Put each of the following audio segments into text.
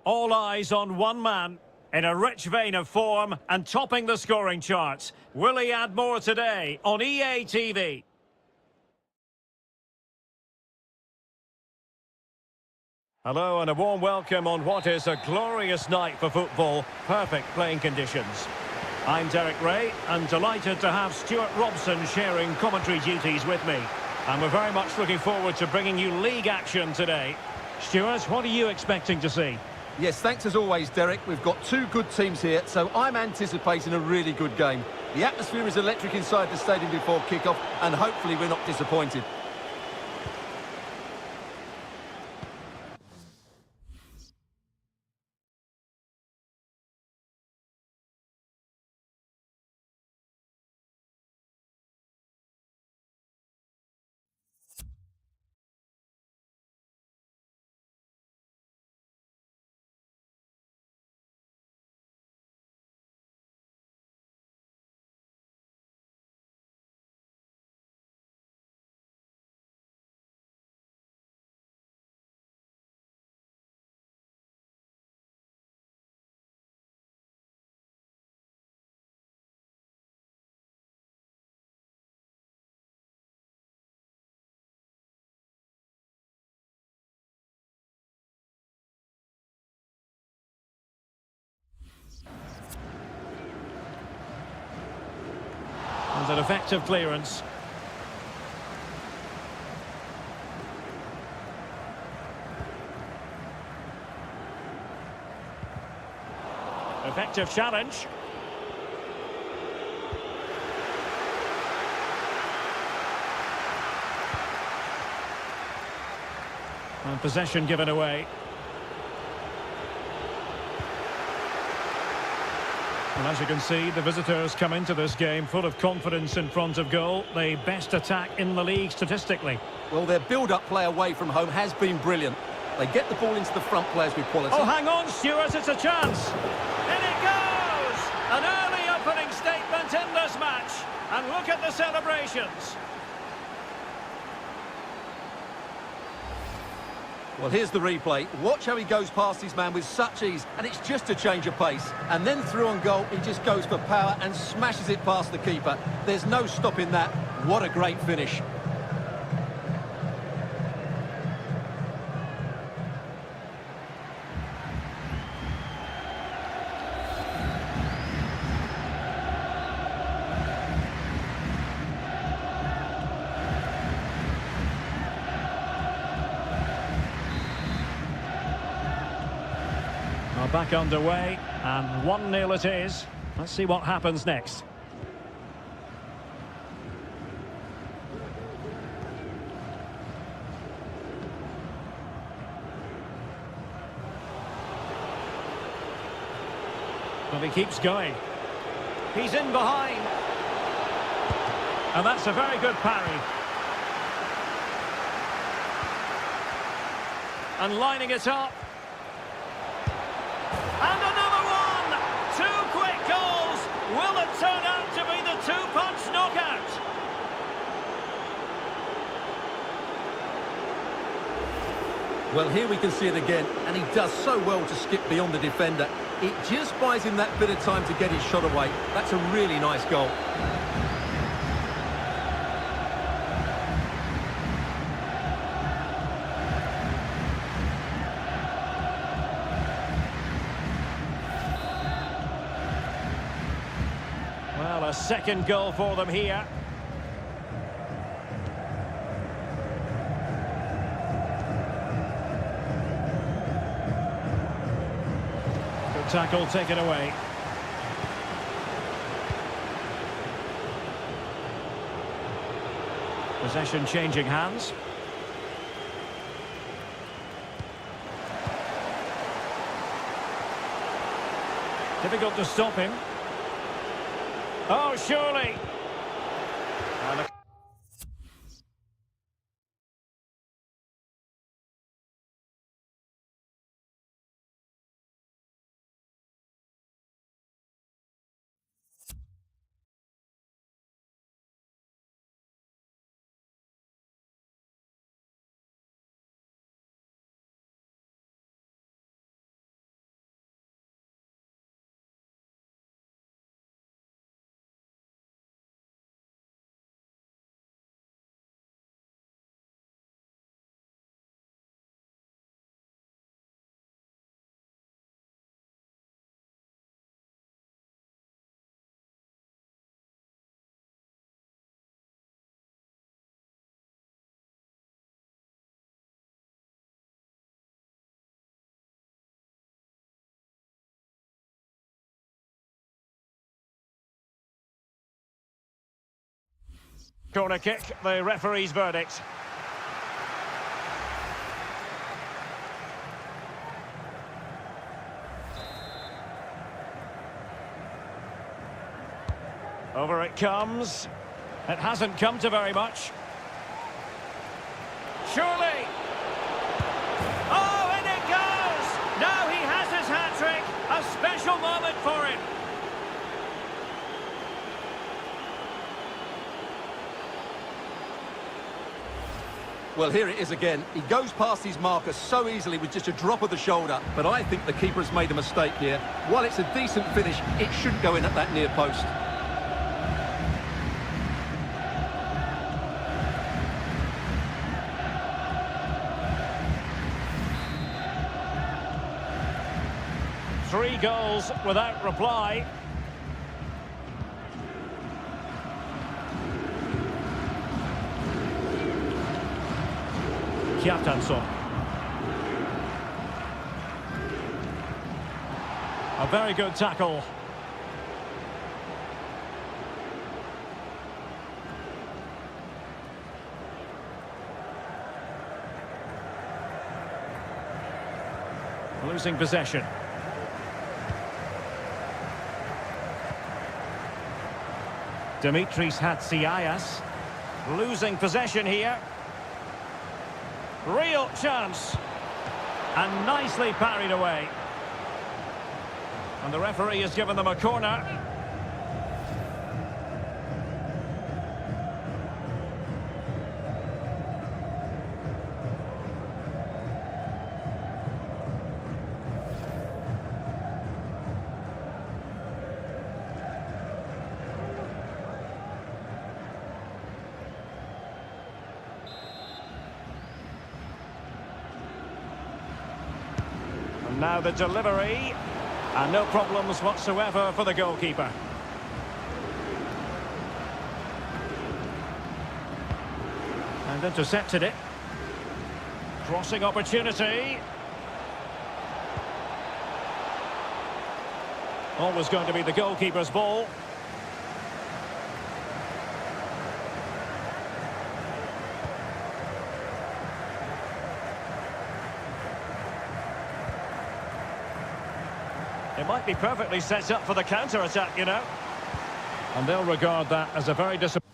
All eyes on one man, in a rich vein of form and topping the scoring charts. Will he add more today on EA TV? Hello and a warm welcome on what is a glorious night for football. Perfect playing conditions. I'm Derek Ray and delighted to have Stuart Robson sharing commentary duties with me. And we're very much looking forward to bringing you league action today. Stuart, what are you expecting to see? Yes, thanks as always, Derek. We've got two good teams here, so I'm anticipating a really good game. The atmosphere is electric inside the stadium before kick-off, and hopefully we're not disappointed. And an effective clearance. Effective challenge. And possession given away. And as you can see, the visitors come into this game full of confidence in front of goal. The best attack in the league statistically. Well, their build-up play away from home has been brilliant. They get the ball into the front players with quality. Oh, hang on, Stuart, it's a chance. In it goes! An early opening statement in this match. And look at the celebrations. Well, here's the replay. Watch how he goes past his man with such ease, and it's just a change of pace. And then through on goal, he just goes for power and smashes it past the keeper. There's no stopping that. What a great finish. Are back underway, and 1-0 it is. Let's see what happens next. Well, he keeps going. He's in behind. And that's a very good parry. And lining it up. And another one! Two quick goals! Will it turn out to be the two-punch knockout? Well, here we can see it again, and he does so well to skip beyond the defender. It just buys him that bit of time to get his shot away. That's a really nice goal. Well, a second goal for them here. Good tackle taken away. Possession changing hands. Difficult to stop him. Oh, surely. And Corner kick, the referee's verdict. Over it comes. It hasn't come to very much. Surely. Oh, and it goes! Now he has his hat-trick. A special moment for him. Well, here it is again. He goes past his marker so easily with just a drop of the shoulder, but I think the keeper has made a mistake here. While it's a decent finish, it shouldn't go in at that near post. Three goals without reply. Kjartansson. A very good tackle. Losing possession. Dimitris Hatsiaias losing possession here. Real chance. And nicely parried away. And the referee has given them a corner. Now the delivery, and no problems whatsoever for the goalkeeper. And intercepted it. Crossing opportunity. Always going to be the goalkeeper's ball. It might be perfectly set up for the counter-attack, you know. And they'll regard that as a very disappointing...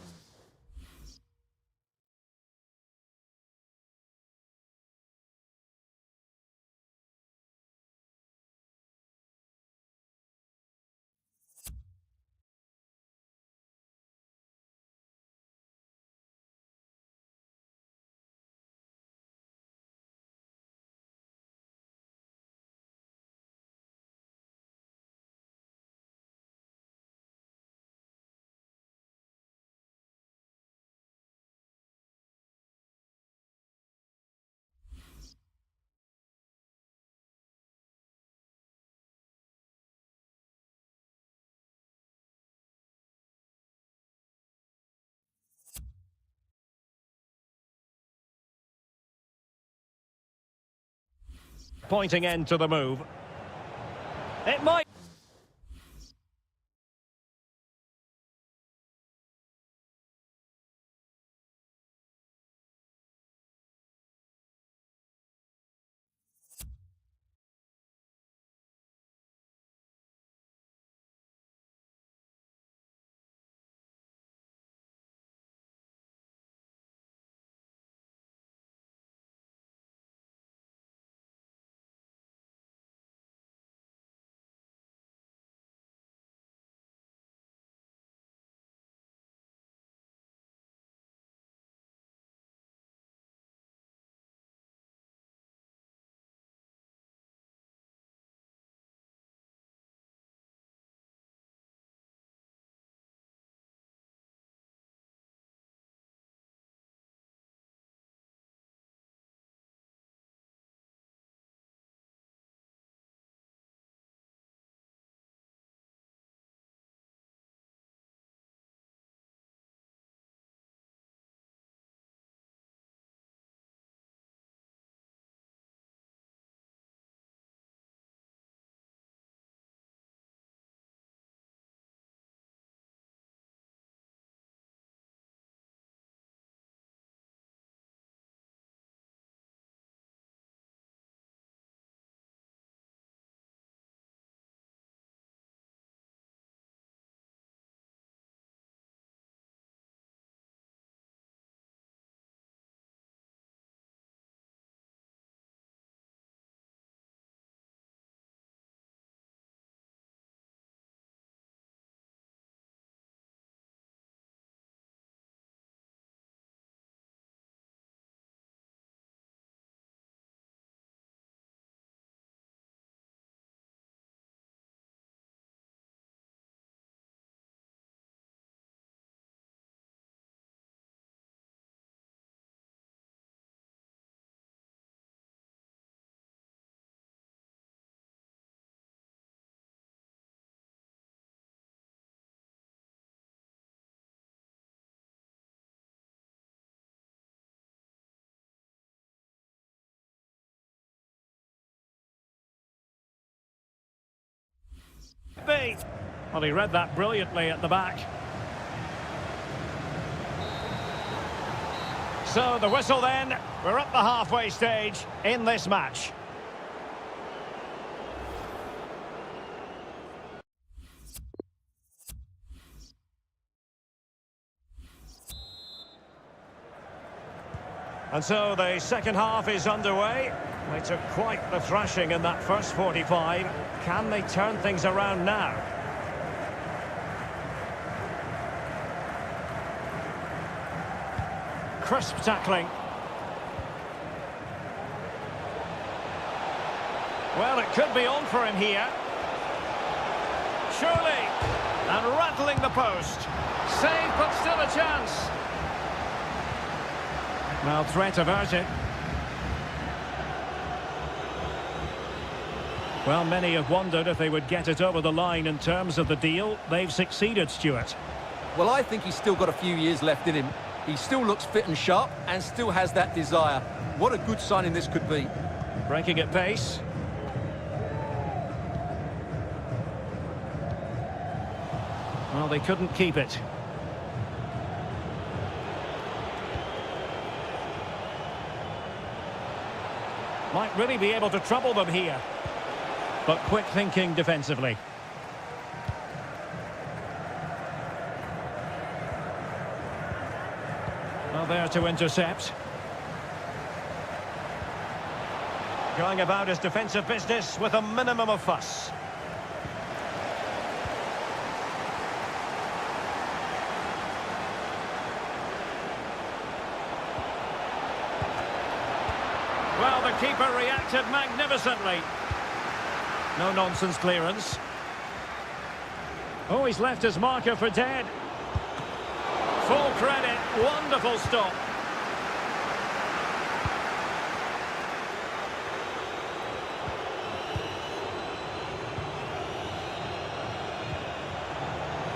Pointing end to the move. It might... penalty. Well, he read that brilliantly at the back. So the whistle then. We're at the halfway stage in this match. And so the second half is underway. They took quite the thrashing in that first 45. Can they turn things around now? Crisp tackling. Well, it could be on for him here. Surely. And rattling the post. Save, but still a chance. Well, threat averted. Well, many have wondered if they would get it over the line in terms of the deal. They've succeeded, Stuart. Well, I think he's still got a few years left in him. He still looks fit and sharp and still has that desire. What a good signing this could be. Breaking at pace. Well, they couldn't keep it. Might really be able to trouble them here. But quick thinking defensively. Well, there to intercept. Going about his defensive business with a minimum of fuss. Well, the keeper reacted magnificently. No nonsense clearance. Oh, he's left his marker for dead. Full credit, wonderful stop.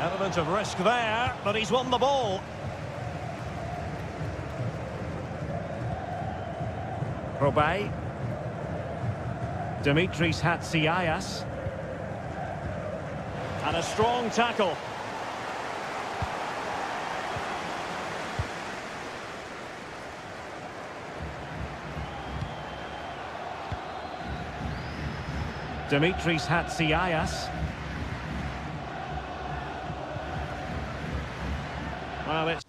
Element of risk there, but he's won the ball. Probay. Dimitris Hatsiaias. And a strong tackle. Dimitris Hatsiaias. Well, it's...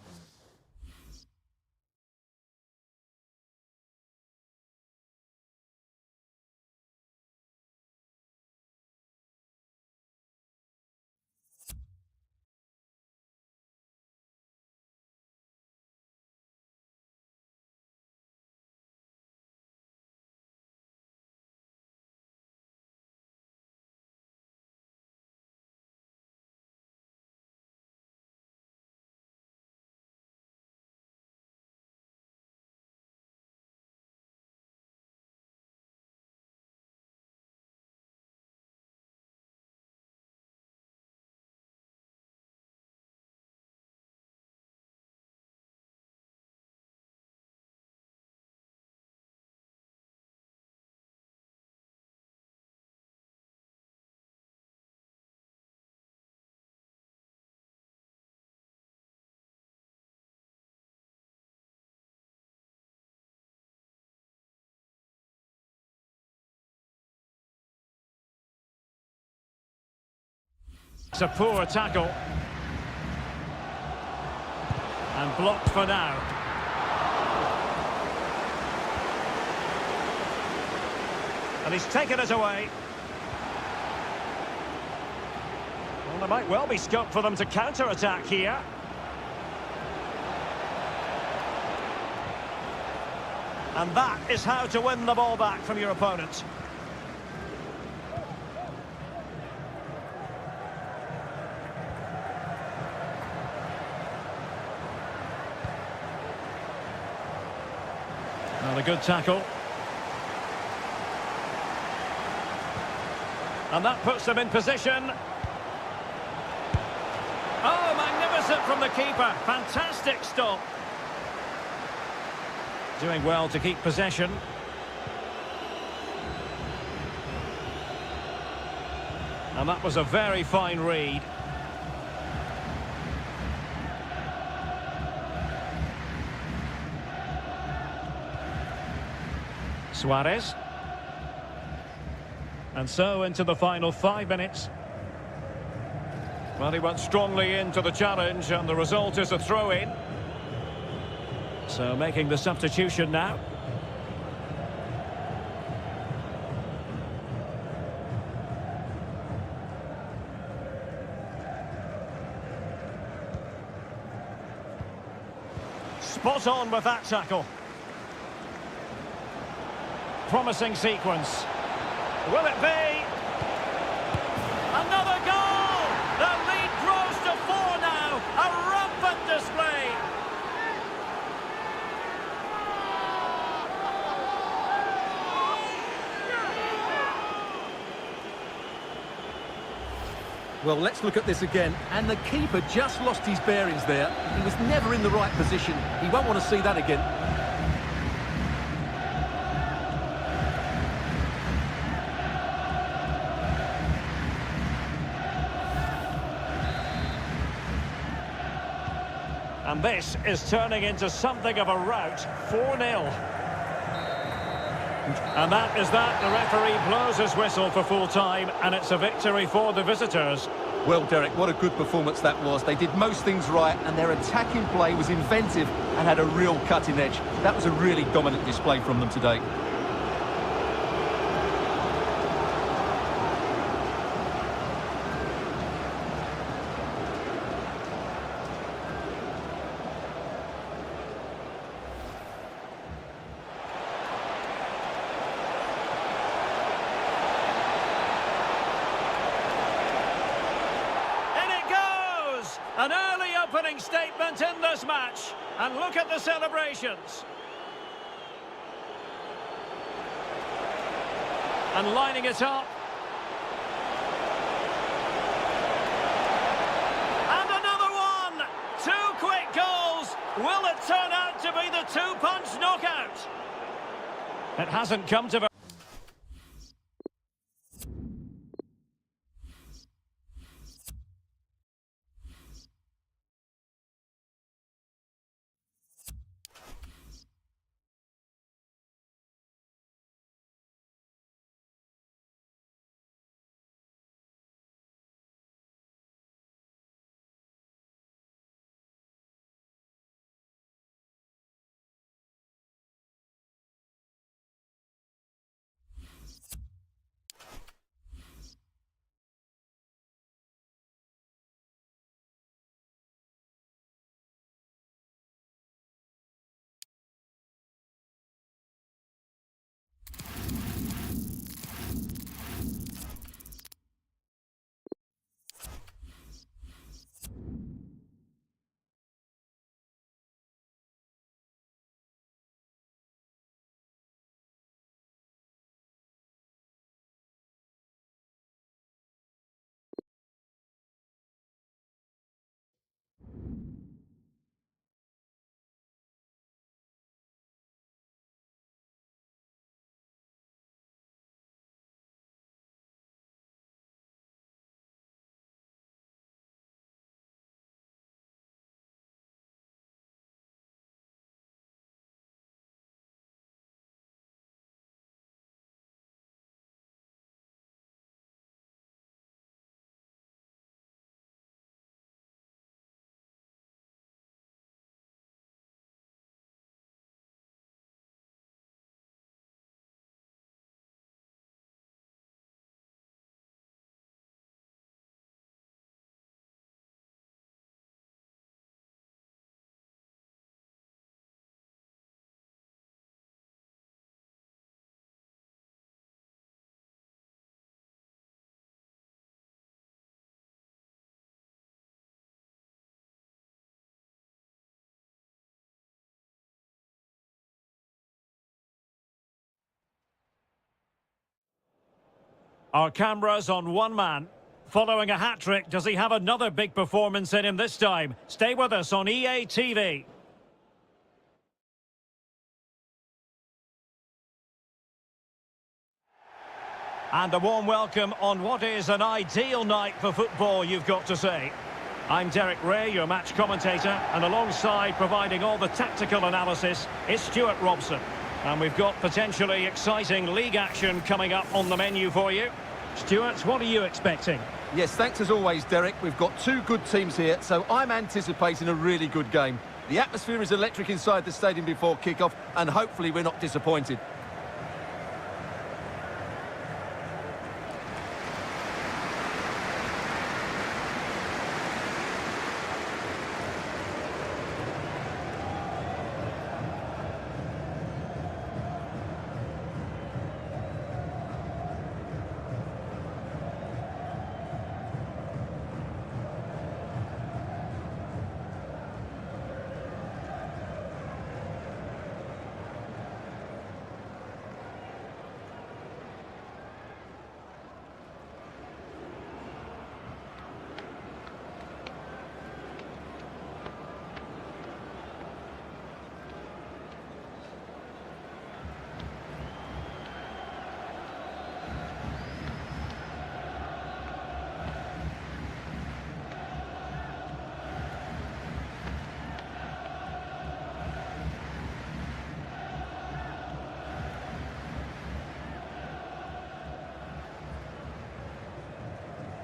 It's a poor tackle. And blocked for now. And he's taken it away. Well, there might well be scope for them to counter-attack here. And that is how to win the ball back from your opponent. Well, a good tackle. And that puts them in position. Oh, magnificent from the keeper. Fantastic stop. Doing well to keep possession. And that was a very fine read. Suarez. And so into the final 5 minutes. Well, he went strongly into the challenge, and the result is a throw-in. So making the substitution now. Spot on with that tackle. Promising sequence. Will it be? Another goal! The lead grows to 4 now. A rampant display. Well, let's look at this again. And the keeper just lost his bearings there. He was never in the right position. He won't want to see that again. And this is turning into something of a rout. 4-0. And that is that. The referee blows his whistle for full time, and it's a victory for the visitors. Well, Derek, what a good performance that was. They did most things right, and their attacking play was inventive and had a real cutting edge. That was a really dominant display from them today. An early opening statement in this match. And look at the celebrations. And lining it up. And another one! 2 quick goals. Will it turn out to be the 2-punch knockout? It hasn't come to... Our cameras on one man. Following a hat-trick, does he have another big performance in him this time? Stay with us on EA TV. And a warm welcome on what is an ideal night for football, you've got to say. I'm Derek Ray, your match commentator, and alongside providing all the tactical analysis is Stuart Robson. And we've got potentially exciting league action coming up on the menu for you. Stuart, what are you expecting? Yes, thanks as always, Derek. We've got two good teams here, so I'm anticipating a really good game. The atmosphere is electric inside the stadium before kick-off, and hopefully we're not disappointed.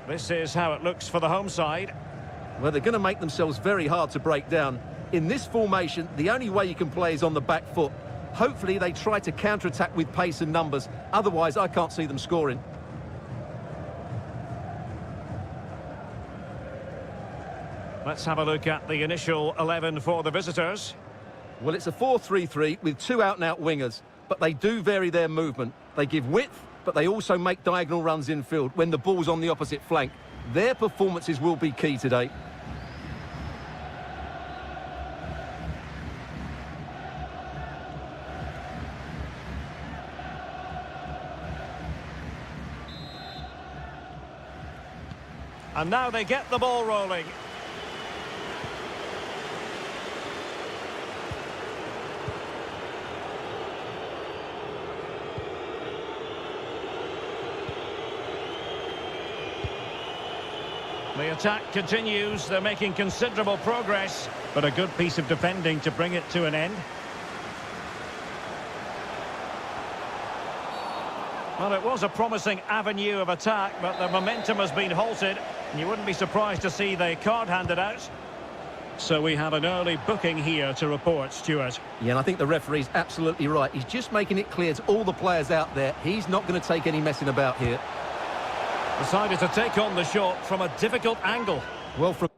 This is how it looks for the home side. Well, they're going to make themselves very hard to break down. In this formation, the only way you can play is on the back foot. Hopefully they try to counter-attack with pace and numbers. Otherwise, I can't see them scoring. Let's have a look at the initial 11 for the visitors. Well, it's a 4-3-3 with two out-and-out wingers, but they do vary their movement. They give width, but they also make diagonal runs infield when the ball's on the opposite flank. Their performances will be key today. And now they get the ball rolling. The attack continues, they're making considerable progress, but a good piece of defending to bring it to an end. Well, it was a promising avenue of attack, but the momentum has been halted, and you wouldn't be surprised to see the card handed out. So we have an early booking here to report, Stuart. Yeah, and I think the referee's absolutely right. He's just making it clear to all the players out there, he's not going to take any messing about here. Decided to take on the shot from a difficult angle. Well, from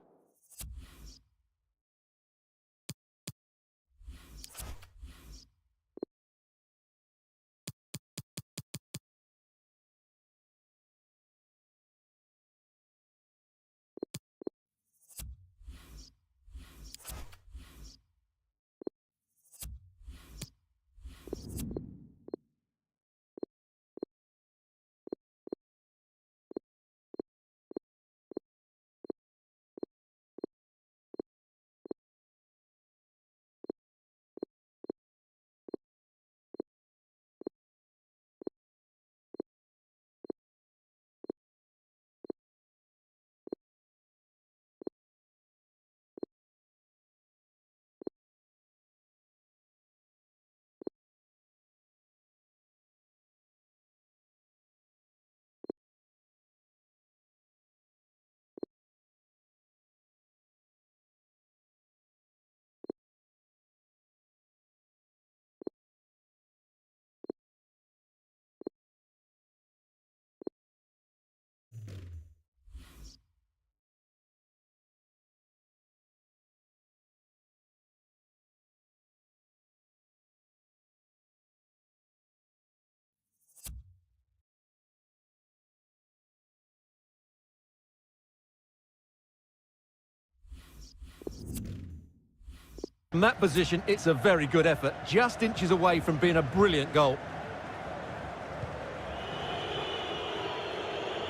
that position, it's a very good effort. Just inches away from being a brilliant goal.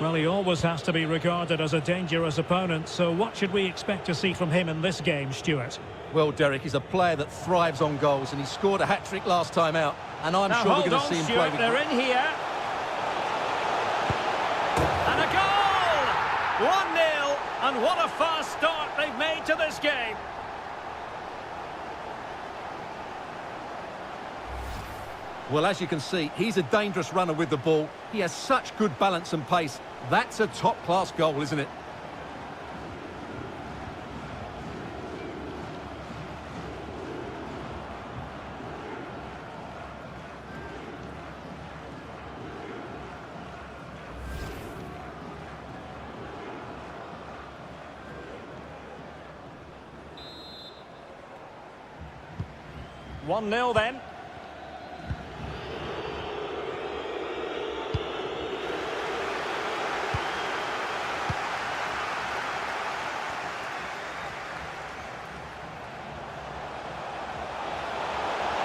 Well, he always has to be regarded as a dangerous opponent, so what should we expect to see from him in this game, Stuart? Well, Derek, he's a player that thrives on goals, and he scored a hat-trick last time out, and I'm sure we're going to see him play with... They're in here. And what a fast start they've made to this game. Well, as you can see, he's a dangerous runner with the ball. He has such good balance and pace. That's a top-class goal, isn't it? One 0 then.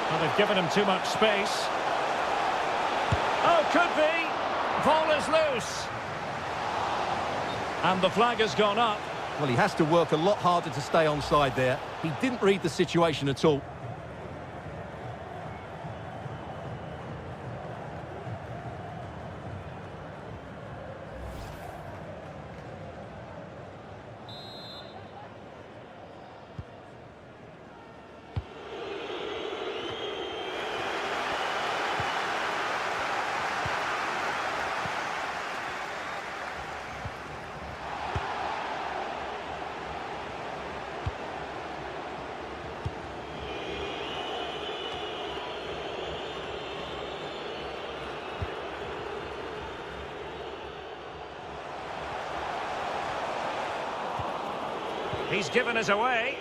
Well, they've given him too much space. Oh, could be. Ball is loose. And the flag has gone up. Well, he has to work a lot harder to stay onside there. He didn't read the situation at all. He's given us away.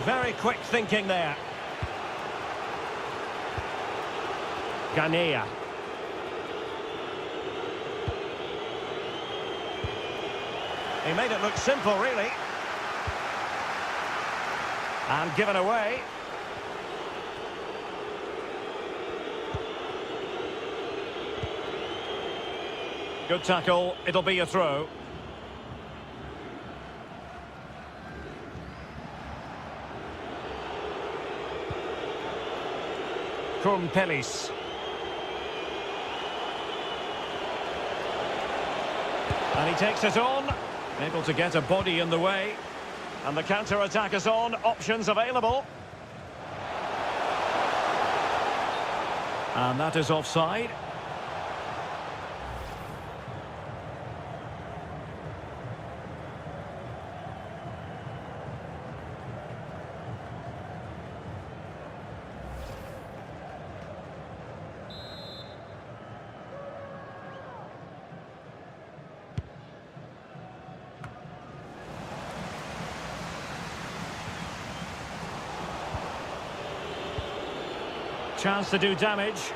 Very quick thinking there. Ganea. He made it look simple, really. And given away. Good tackle. It'll be a throw. Pelis. And he takes it on, able to get a body in the way. And the counter-attack is on, options available. And that is offside. Chance to do damage.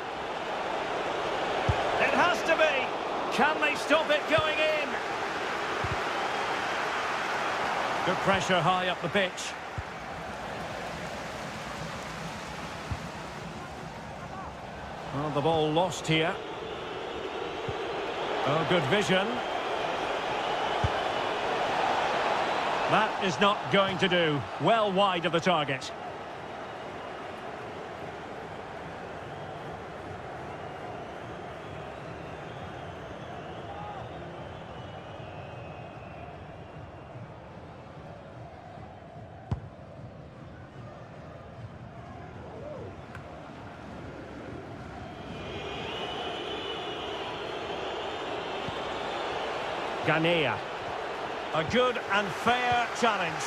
It has to be. Can they stop it going in? Good pressure high up the pitch. Well, the ball lost here. Oh, good vision. That is not going to do. Well wide of the target. Ganea. A good and fair challenge.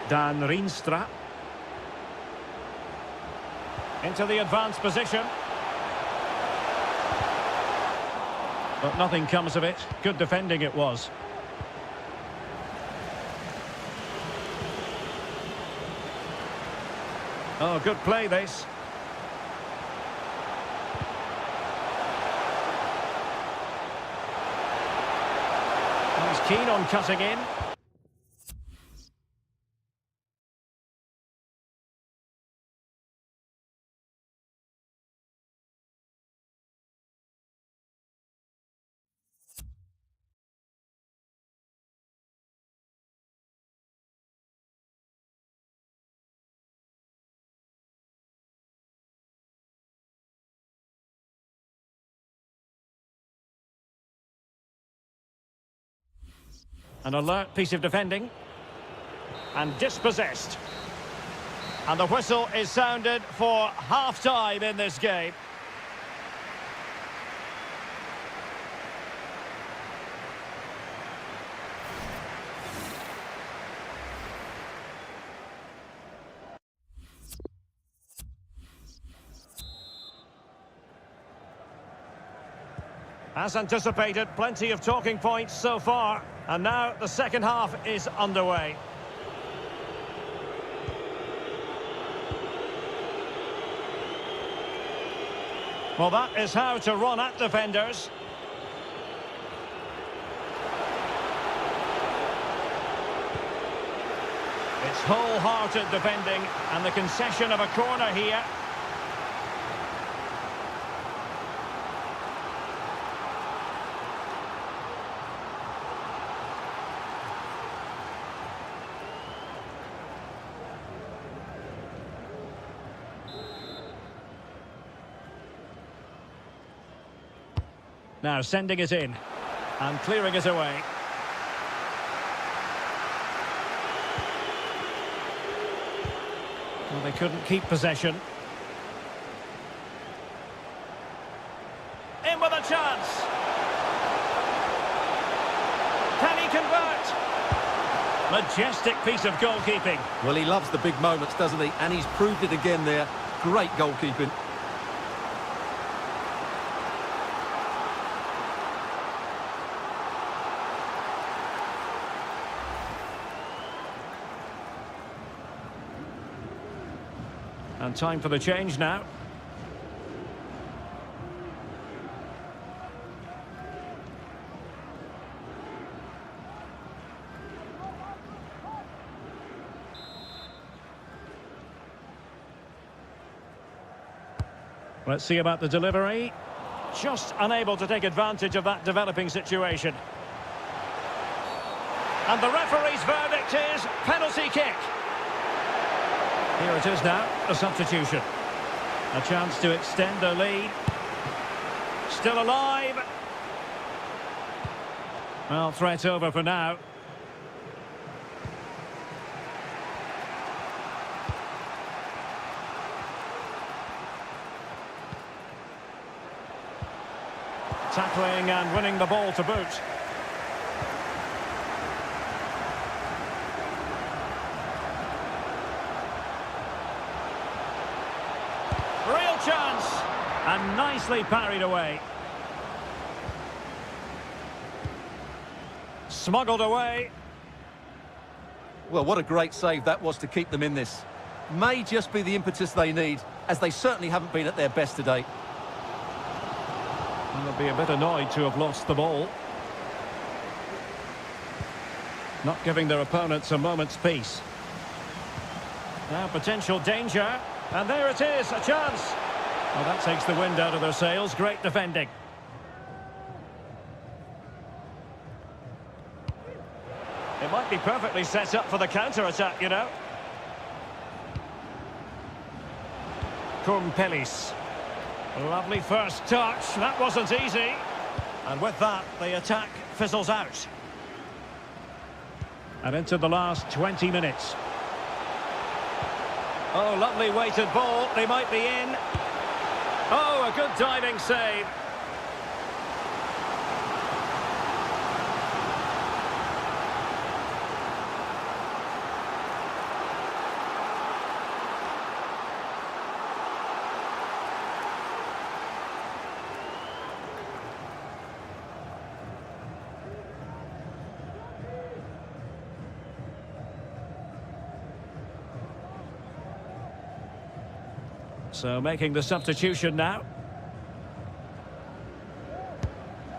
Dan Rienstra. Into the advanced position. But nothing comes of it. Good defending it was. Oh, good play this. He's keen on cutting in. An alert piece of defending. And dispossessed. And the whistle is sounded for half-time in this game. As anticipated, plenty of talking points so far. And now the second half is underway. Well, that is how to run at defenders. It's wholehearted defending, and the concession of a corner here. Now sending it in and clearing it away. Well, they couldn't keep possession. In with a chance. Can he convert? Majestic piece of goalkeeping. Well, he loves the big moments, doesn't he? And he's proved it again there. Great goalkeeping. And time for the change now. Let's see about the delivery. Just unable to take advantage of that developing situation. And the referee's verdict is penalty kick. Here it is now, a substitution. A chance to extend the lead. Still alive. Well, threat over for now. Tackling and winning the ball to boot. Real chance, and nicely parried away. Smuggled away. Well, what a great save that was to keep them in this. May just be the impetus they need, as they certainly haven't been at their best today. They'll be a bit annoyed to have lost the ball. Not giving their opponents a moment's peace. Now potential danger. And there it is, a chance. Well, that takes the wind out of their sails. Great defending. It might be perfectly set up for the counter-attack, you know. Kumpelis. Lovely first touch. That wasn't easy. And with that, the attack fizzles out. And into the last 20 minutes. Oh, lovely weighted ball. They might be in. Oh, a good diving save. So making the substitution now.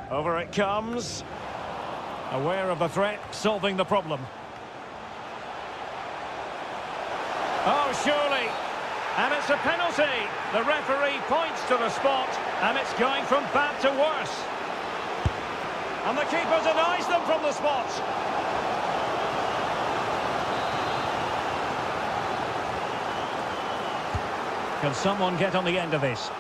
Over it comes. Aware of the threat, solving the problem. Oh, surely. And it's a penalty. The referee points to the spot, and it's going from bad to worse. And the keeper denies them from the spot. Can someone get on the end of this?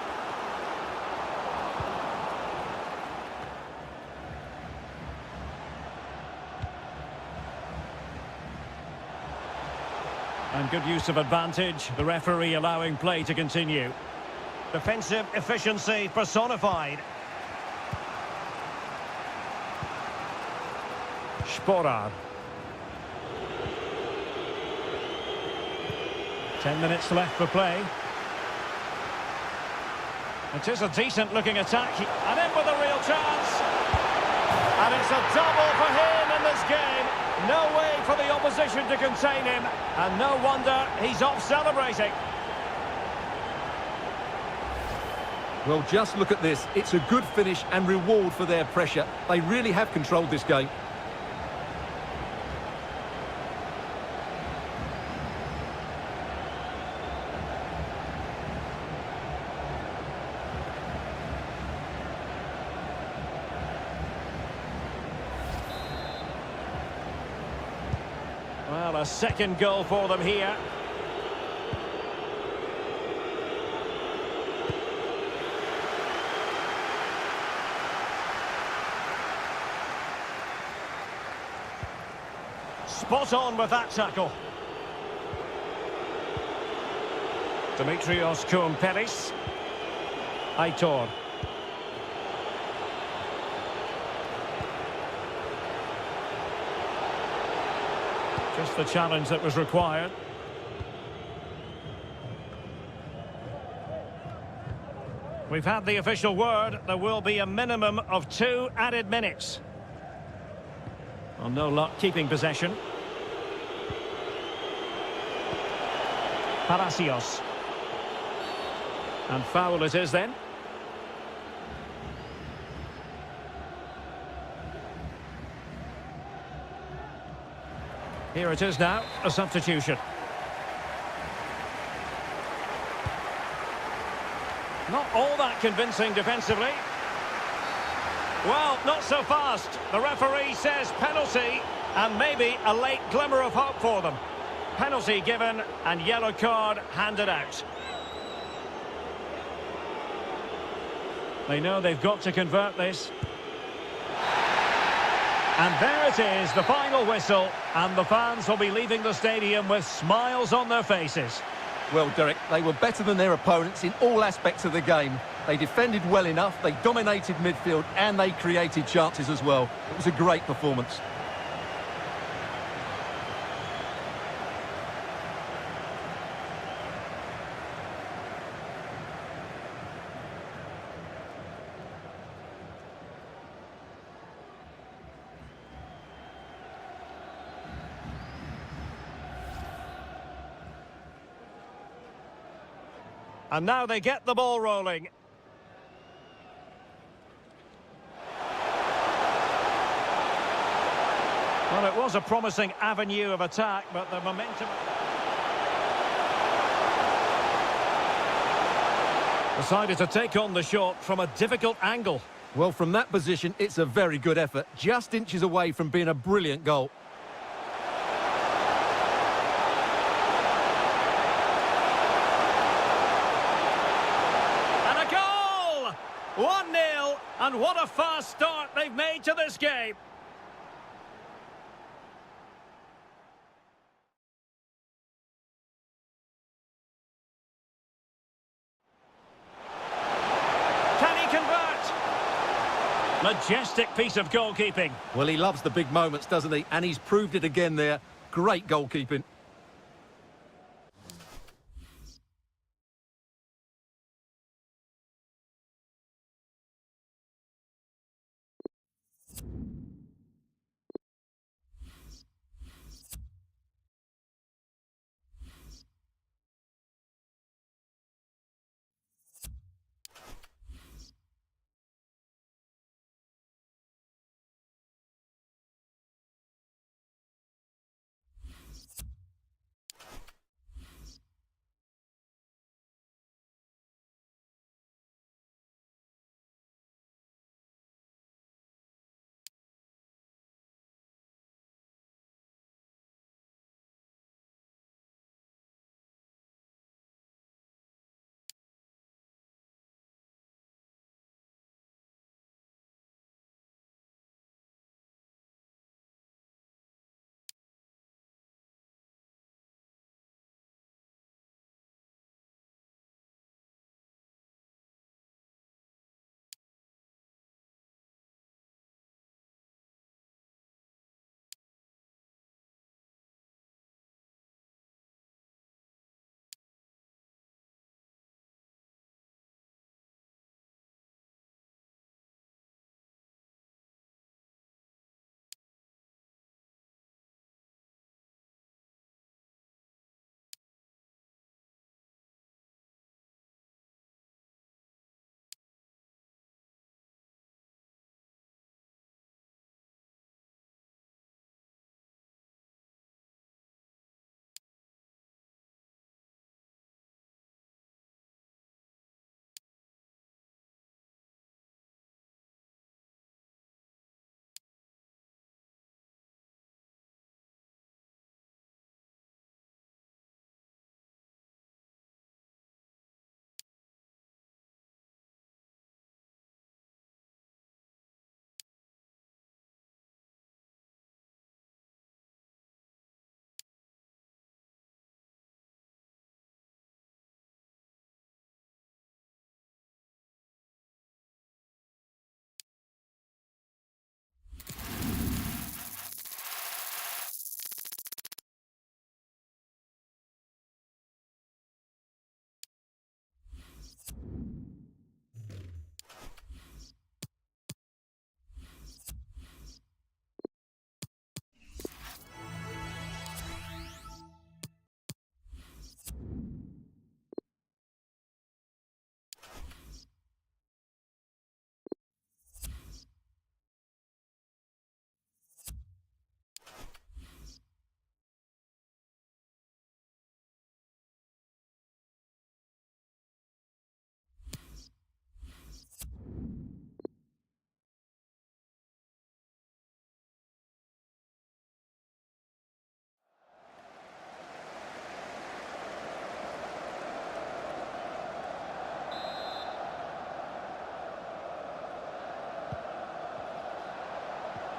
And good use of advantage, the referee allowing play to continue. Defensive efficiency personified. Sporar. 10 minutes left for play. It is a decent looking attack. And in with a real chance. And it's a double for him in this game. No way for the opposition to contain him. And no wonder he's off celebrating. Well, just look at this. It's a good finish and reward for their pressure. They really have controlled this game. Well, a second goal for them here. Spot on with that tackle. Dimitrios Koumpelis. Aitor. Just the challenge that was required. We've had the official word. There will be a minimum of 2 added minutes. Well, no luck keeping possession. Palacios. And foul it is then. Here it is now, a substitution. Not all that convincing defensively. Well, not so fast. The referee says penalty, and maybe a late glimmer of hope for them. Penalty given, and yellow card handed out. They know they've got to convert this. And there it is, the final whistle, and the fans will be leaving the stadium with smiles on their faces. Well, Derek, they were better than their opponents in all aspects of the game. They defended well enough, they dominated midfield, and they created chances as well. It was a great performance. And now they get the ball rolling. Well, it was a promising avenue of attack, but the momentum... decided to take on the shot from a difficult angle. Well, from that position, it's a very good effort. Just inches away from being a brilliant goal. And a goal! 1-0, and what a fast start they've made to this game. Majestic piece of goalkeeping. Well, he loves the big moments, doesn't he? And he's proved it again there. Great goalkeeping.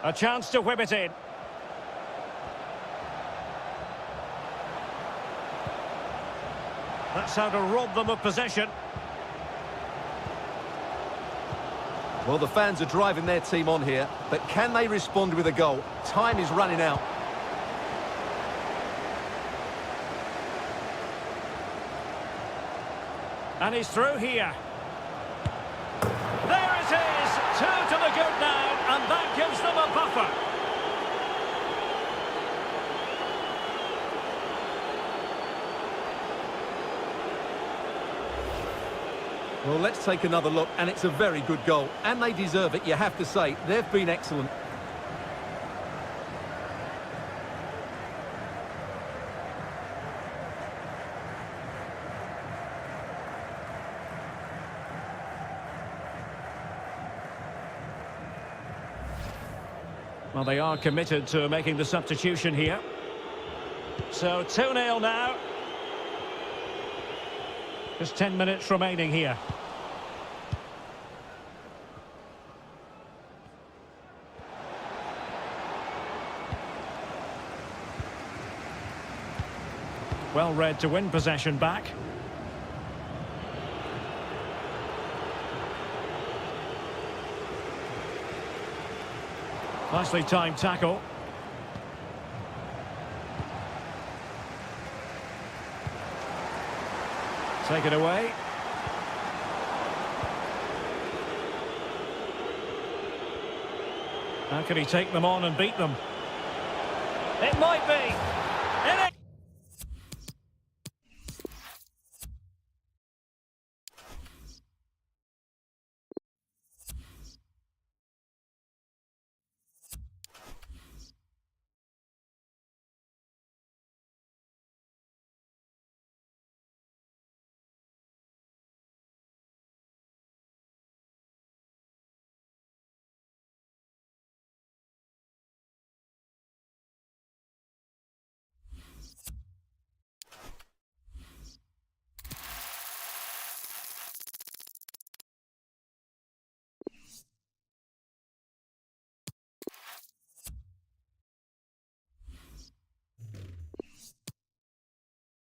A chance to whip it in. That's how to rob them of possession. Well, the fans are driving their team on here, but can they respond with a goal? Time is running out. And he's through here. There it is! 2 to the good now, and that gives them a buffer. Well, let's take another look, and it's a very good goal. And they deserve it, you have to say. They've been excellent. Well, they are committed to making the substitution here. So 2-0 now. Just 10 minutes remaining here. Well read to win possession back. Nicely timed tackle. Take it away. How can he take them on and beat them? It might be.